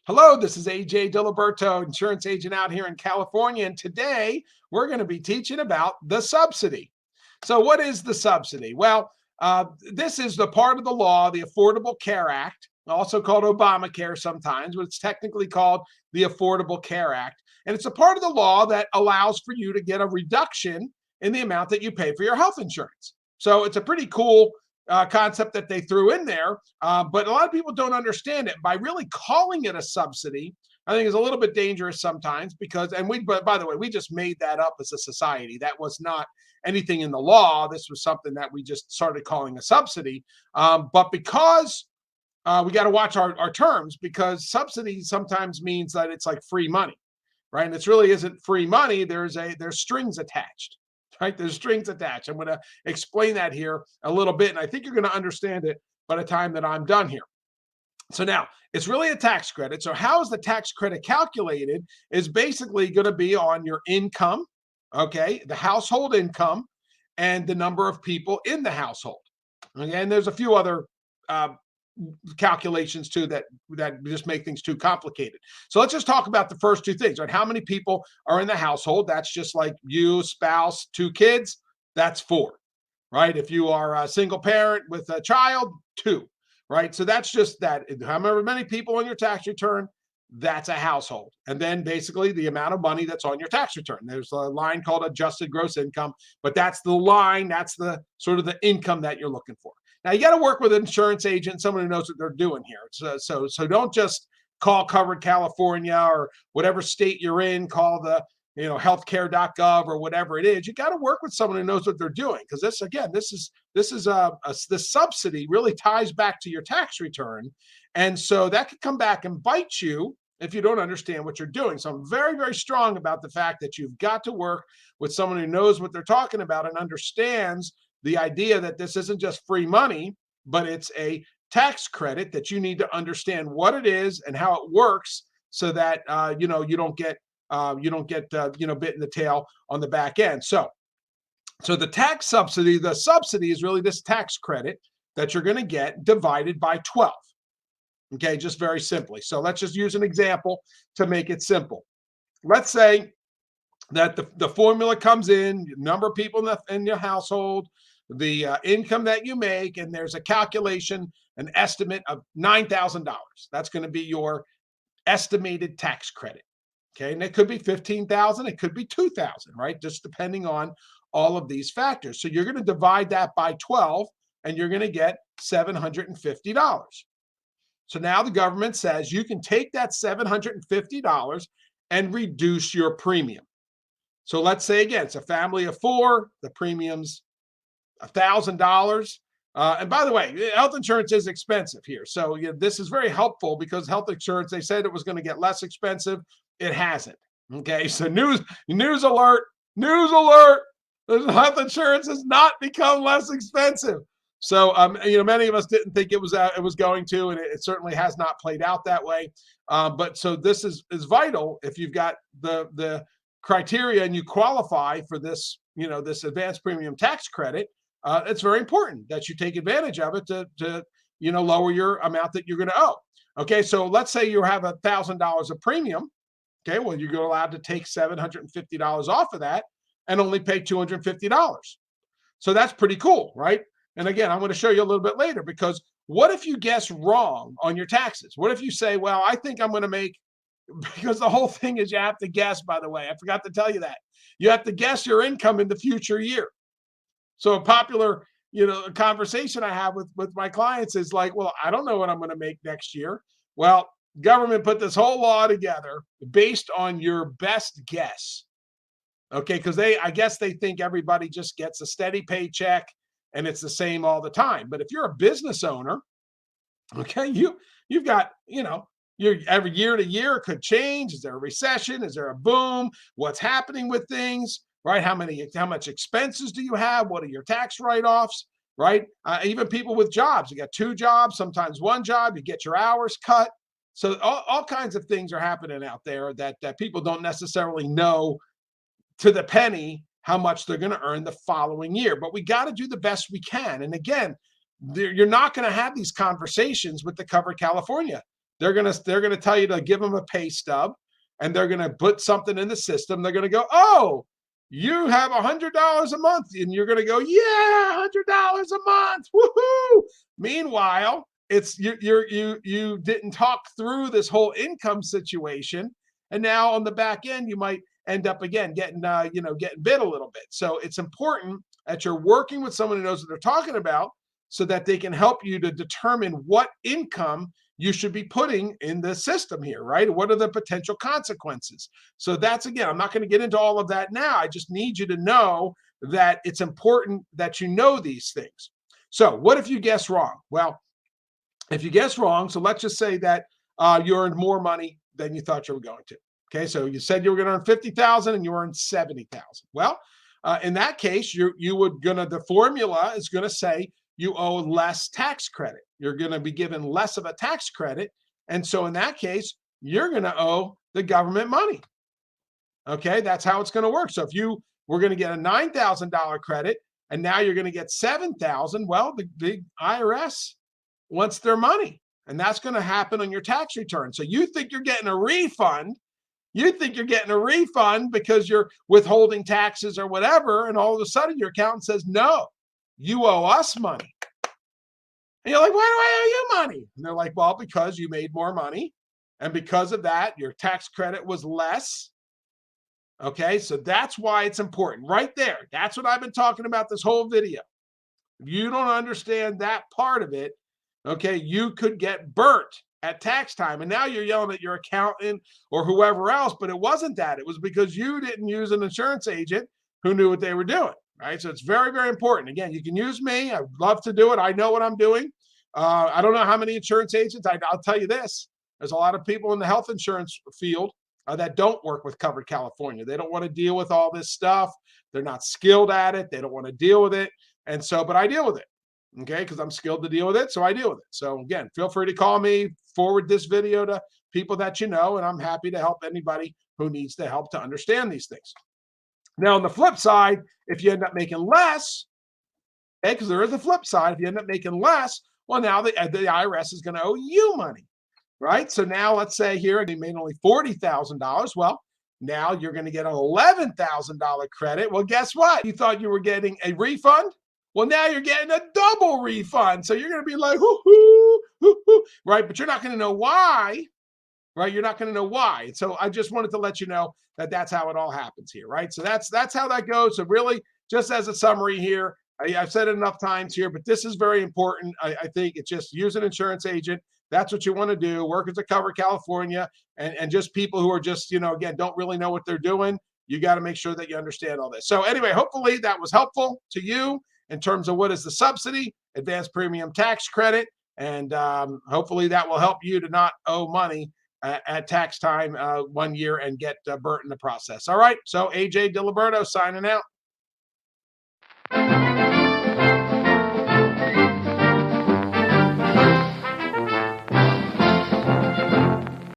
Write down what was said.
Hello, this is AJ Diliberto, insurance agent out here in California, and today we're going to be teaching about the subsidy. So, what is the subsidy? Well, this is the part of the law, the Affordable Care Act, also called Obamacare sometimes, but it's technically called the Affordable Care Act. And it's a part of the law that allows for you to get a reduction in the amount that you pay for your health insurance. So, it's a pretty cool concept that they threw in there, but a lot of people don't understand it. By really calling it a subsidy, I think is a little bit dangerous sometimes because, and we, but by the way, we just made that up as a society. That was not anything in the law. This was something that we just started calling a subsidy. But because we got to watch our terms, because subsidy sometimes means that it's like free money, right? And it really isn't free money. There's strings attached, right? There's strings attached. I'm going to explain that here a little bit, and I think you're going to understand it by the time that I'm done here. So now it's really a tax credit. So how is the tax credit calculated is basically going to be on your income, okay, the household income, and the number of people in the household. Okay, and there's a few other uh, calculations too that just make things too complicated. So let's just talk about the first two things, right? How many people are in the household? That's just like you, spouse, two kids, that's four, right? If you are a single parent with a child, two, right? So that's just that. However many people on your tax return, that's a household. And then basically the amount of money that's on your tax return. There's a line called adjusted gross income, but that's the line, that's the sort of the income that you're looking for. Now you got to work with an insurance agent, someone who knows what they're doing here. So don't just call Covered California or whatever state you're in. Call the healthcare.gov or whatever it is. You got to work with someone who knows what they're doing, because this subsidy really ties back to your tax return, and so that could come back and bite you if you don't understand what you're doing. So I'm very, very strong about the fact that you've got to work with someone who knows what they're talking about and understands the idea that this isn't just free money, but it's a tax credit that you need to understand what it is and how it works, so that you don't get bit in the tail on the back end. So the subsidy is really this tax credit that you're going to get divided by 12. Okay, just very simply. So let's just use an example to make it simple. Let's say that the formula comes in, number of people in your household, the income that you make, and there's a calculation, an estimate of $9,000. That's going to be your estimated tax credit. Okay, and it could be 15,000, it could be 2,000, right? Just depending on all of these factors. So you're going to divide that by 12, and you're going to get $750. So now the government says you can take that $750 and reduce your premium. So let's say again, it's a family of four, the premium's $1,000. And by the way, health insurance is expensive here. So this is very helpful, because health insurance, they said it was going to get less expensive. It hasn't. Okay, so news alert, health insurance has not become less expensive. So many of us didn't think it was going to, and it certainly has not played out that way. But so this is vital if you've got the criteria and you qualify for this this advanced premium tax credit. It's very important that you take advantage of it to lower your amount that you're going to owe. Okay, so let's say you have $1,000 of premium. Okay, well, you're allowed to take $750 off of that and only pay $250. So that's pretty cool, right? And again, I'm going to show you a little bit later, because what if you guess wrong on your taxes? What if you say, well, I think I'm going to make, because the whole thing is you have to guess, by the way, I forgot to tell you that. You have to guess your income in the future year. So a popular, conversation I have with my clients is like, well, I don't know what I'm going to make next year. Well, government put this whole law together based on your best guess. Okay, because I guess they think everybody just gets a steady paycheck and it's the same all the time. But if you're a business owner, okay, you've got, your every year to year could change. Is there a recession? Is there a boom? What's happening with things, right? How much expenses do you have? What are your tax write-offs, right? Even people with jobs, you got two jobs, sometimes one job, you get your hours cut. So all kinds of things are happening out there that people don't necessarily know to the penny how much they're going to earn the following year. But we got to do the best we can. And again, you're not going to have these conversations with the Covered California they're gonna tell you to give them a pay stub, and they're gonna put something in the system. They're gonna go, oh, you have $100 a month, and you're gonna go, yeah, $100 a month, woohoo! Meanwhile, it's you didn't talk through this whole income situation, and now on the back end you might end up again getting getting bit a little bit. So it's important that you're working with someone who knows what they're talking about, so that they can help you to determine what income you should be putting in the system here, right? What are the potential consequences? So that's, again, I'm not going to get into all of that now. I just need you to know that it's important that you know these things. So what if you guess wrong? Well, if you guess wrong, so let's just say that you earned more money than you thought you were going to. Okay, so you said you were going to earn 50,000 and you earned 70,000. Well, in that case, the formula is going to say you owe less tax credit. You're going to be given less of a tax credit, and so in that case, you're going to owe the government money. Okay, that's how it's going to work. So if you were going to get a $9,000 credit, and now you're going to get 7,000, well, the IRS wants their money, and that's going to happen on your tax return. So you think you're getting a refund. You think you're getting a refund because you're withholding taxes or whatever, and all of a sudden your accountant says, no, you owe us money. And you're like, why do I owe you money? And they're like, well, because you made more money, and because of that, your tax credit was less. Okay, so that's why it's important right there. That's what I've been talking about this whole video. If you don't understand that part of it, okay, you could get burnt at tax time. And now you're yelling at your accountant or whoever else, but it wasn't that. It was because you didn't use an insurance agent who knew what they were doing, right? So it's very, very important. Again, you can use me. I'd love to do it. I know what I'm doing. I don't know how many insurance agents. I'll tell you this. There's a lot of people in the health insurance field that don't work with Covered California. They don't want to deal with all this stuff. They're not skilled at it. They don't want to deal with it. And so, but I deal with it. Okay, because I'm skilled to deal with it, so I deal with it. So again, feel free to call me, forward this video to people that you know, and I'm happy to help anybody who needs the help to understand these things. Now, on the flip side, if you end up making less, okay, because there is a flip side, if you end up making less, well, now the IRS is going to owe you money, right? So now let's say here you made only $40,000. Well, now you're going to get an $11,000 credit. Well, guess what? You thought you were getting a refund? Well, now you're getting a double refund. So you're going to be like, hoo-hoo, hoo-hoo, right? But you're not going to know why, right? You're not going to know why. So I just wanted to let you know that that's how it all happens here, right? So that's how that goes. So really, just as a summary here, I've said it enough times here, but this is very important. I think it's just use an insurance agent. That's what you want to do. Work as a Covered California, and just people who are just, again, don't really know what they're doing. You got to make sure that you understand all this. So anyway, hopefully that was helpful to you in terms of what is the subsidy, advanced premium tax credit, and hopefully that will help you to not owe money at tax time 1 year and get burnt in the process. All right, so AJ Diliberto signing out.